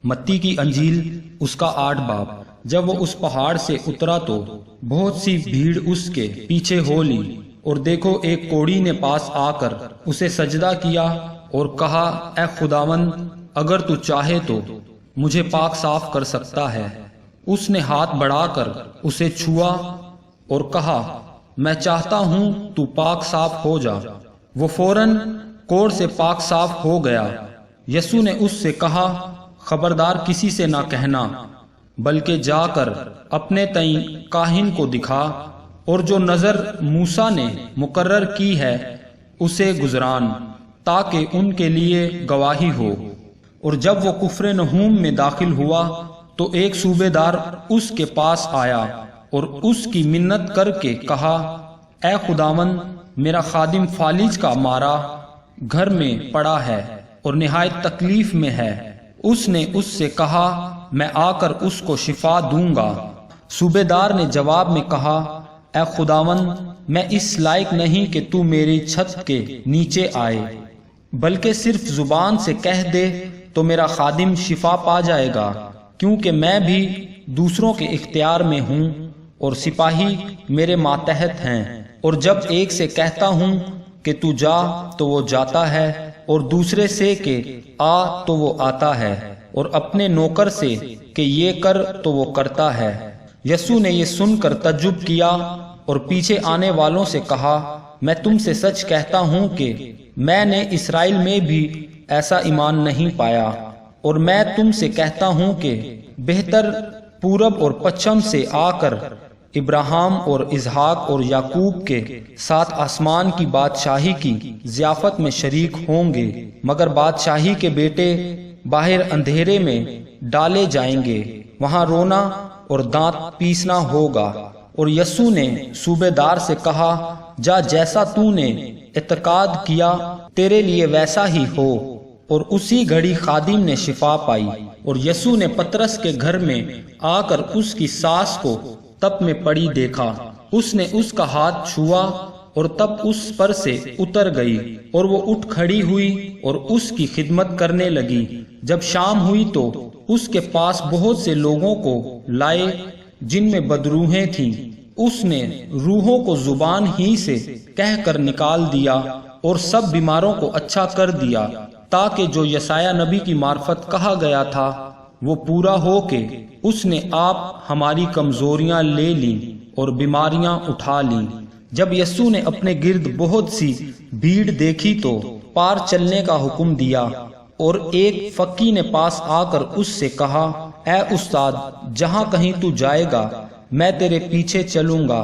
متی کی انجیل اس کا 8 باب۔ جب وہ اس پہاڑ سے اترا تو بہت سی بھیڑ اس کے پیچھے ہو لی، اور دیکھو ایک کوڑی نے پاس آ کر اسے سجدہ کیا اور کہا، اے خداوند، اگر تو چاہے تو مجھے پاک صاف کر سکتا ہے۔ اس نے ہاتھ بڑھا کر اسے چھوا اور کہا، میں چاہتا ہوں تو پاک صاف ہو جا۔ وہ فوراً کوڑ سے پاک صاف ہو گیا۔ یسوع نے اس سے کہا، خبردار کسی سے نہ کہنا، بلکہ جا کر اپنے تئیں کاہن کو دکھا، اور جو نذر موسیٰ نے مقرر کی ہے اسے گزران، تاکہ ان کے لیے گواہی ہو۔ اور جب وہ کفر نحوم میں داخل ہوا تو ایک صوبے دار اس کے پاس آیا اور اس کی منت کر کے کہا، اے خداوند، میرا خادم فالج کا مارا گھر میں پڑا ہے اور نہایت تکلیف میں ہے۔ اس نے اس سے کہا، میں آ کر اس کو شفا دوں گا۔ صوبے دار نے جواب میں کہا، اے خداوند، میں اس لائق نہیں کہ تو میری چھت کے نیچے آئے، بلکہ صرف زبان سے کہہ دے تو میرا خادم شفا پا جائے گا، کیونکہ میں بھی دوسروں کے اختیار میں ہوں اور سپاہی میرے ماتحت ہیں۔ اور جب ایک سے کہتا ہوں کہ تو جا تو وہ جاتا ہے، اور دوسرے سے کہ آ تو وہ آتا ہے، اور اپنے نوکر سے کہ یہ کر تو وہ کرتا ہے۔ یسوع نے یہ سن کر تعجب کیا اور پیچھے آنے والوں سے کہا، میں تم سے سچ کہتا ہوں کہ میں نے اسرائیل میں بھی ایسا ایمان نہیں پایا۔ اور میں تم سے کہتا ہوں کہ بہتر پورب اور پچھم سے آ کر ابراہیم اور اسحاق اور یعقوب کے ساتھ آسمان کی بادشاہی کی ضیافت میں شریک ہوں گے، مگر بادشاہی کے بیٹے باہر اندھیرے میں ڈالے جائیں گے، وہاں رونا اور دانت پیسنا ہوگا۔ اور یسوع نے صوبے دار سے کہا، جا، جیسا تو نے اعتقاد کیا تیرے لیے ویسا ہی ہو۔ اور اسی گھڑی خادم نے شفا پائی۔ اور یسوع نے پترس کے گھر میں آ کر اس کی ساس کو تپ میں پڑی دیکھا۔ اس نے اس کا ہاتھ چھوا اور تپ اس پر سے اتر گئی، اور وہ اٹھ کھڑی ہوئی اور اس کی خدمت کرنے لگی۔ جب شام ہوئی تو اس کے پاس بہت سے لوگوں کو لائے جن میں بدروحیں تھیں۔ اس نے روحوں کو زبان ہی سے کہہ کر نکال دیا اور سب بیماروں کو اچھا کر دیا، تاکہ جو یسایہ نبی کی معرفت کہا گیا تھا وہ پورا ہو کہ اس نے آپ ہماری کمزوریاں لے لیں اور بیماریاں اٹھا لیں۔ جب یسوع نے اپنے گرد بہت سی بھیڑ دیکھی تو پار چلنے کا حکم دیا، اور ایک فقی نے پاس آ کر اس سے کہا، اے استاد، جہاں کہیں تو جائے گا میں تیرے پیچھے چلوں گا۔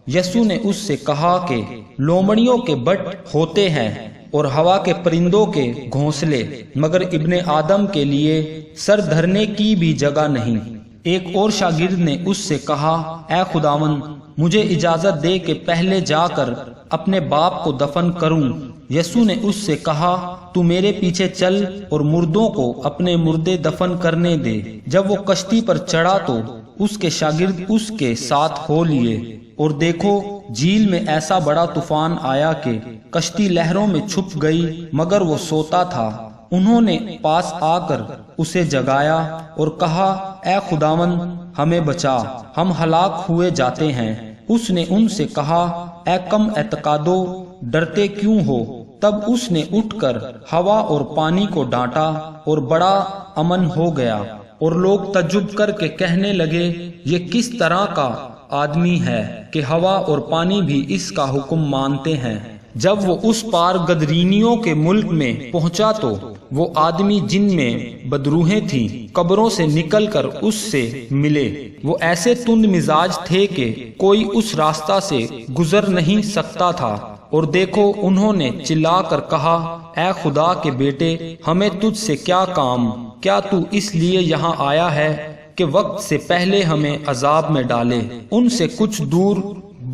یسوع نے اس سے کہا کہ لومڑیوں کے بٹ ہوتے ہیں اور ہوا کے پرندوں کے گھونسلے، مگر ابن آدم کے لیے سر دھرنے کی بھی جگہ نہیں۔ ایک اور شاگرد نے اس سے کہا، اے خداوند، مجھے اجازت دے کہ پہلے جا کر اپنے باپ کو دفن کروں۔ یسوع نے اس سے کہا، تو میرے پیچھے چل اور مردوں کو اپنے مردے دفن کرنے دے۔ جب وہ کشتی پر چڑھا تو اس کے شاگرد اس کے ساتھ ہو لیے، اور دیکھو جھیل میں ایسا بڑا طوفان آیا کہ کشتی لہروں میں چھپ گئی، مگر وہ سوتا تھا۔ انہوں نے پاس آ کر اسے جگایا اور کہا، اے خداوند، ہمیں بچا، ہم ہلاک ہوئے جاتے ہیں۔ اس نے ان سے کہا، اے کم اعتقادو، ڈرتے کیوں ہو؟ تب اس نے اٹھ کر ہوا اور پانی کو ڈانٹا اور بڑا امن ہو گیا۔ اور لوگ تعجب کر کے کہنے لگے، یہ کس طرح کا آدمی ہے کہ ہوا اور پانی بھی اس کا حکم مانتے ہیں۔ جب وہ اس پار گدرینیوں کے ملک میں پہنچا تو وہ آدمی جن میں بدروحیں تھیں قبروں سے نکل کر اس سے ملے۔ وہ ایسے تند مزاج تھے کہ کوئی اس راستہ سے گزر نہیں سکتا تھا۔ اور دیکھو انہوں نے چلا کر کہا، اے خدا کے بیٹے، ہمیں تجھ سے کیا کام؟ کیا تو اس لیے یہاں آیا ہے کہ وقت سے پہلے ہمیں عذاب میں ڈالے؟ ان سے کچھ دور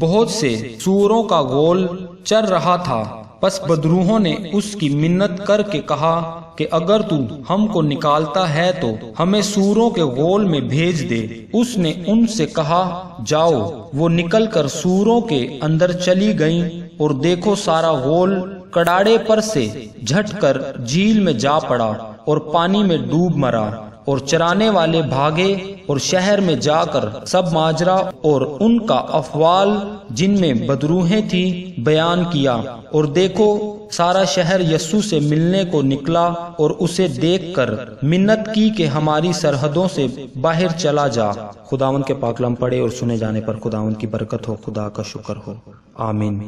بہت سے سوروں کا غول چر رہا تھا۔ پس بدروحوں نے اس کی منت کر کے کہا کہ اگر تو ہم کو نکالتا ہے تو ہمیں سوروں کے غول میں بھیج دے۔ اس نے ان سے کہا، جاؤ۔ وہ نکل کر سوروں کے اندر چلی گئیں، اور دیکھو سارا غول کڑاڑے پر سے جھٹ کر جھیل میں جا پڑا اور پانی میں ڈوب مرا۔ اور چرانے والے بھاگے اور شہر میں جا کر سب ماجرا اور ان کا احوال جن میں بدروہیں تھی بیان کیا، اور دیکھو سارا شہر یسوع سے ملنے کو نکلا اور اسے دیکھ کر منت کی کہ ہماری سرحدوں سے باہر چلا جا۔ خداوند کے پاک کلام پڑھے اور سنے جانے پر خداوند کی برکت ہو، خدا کا شکر ہو، آمین۔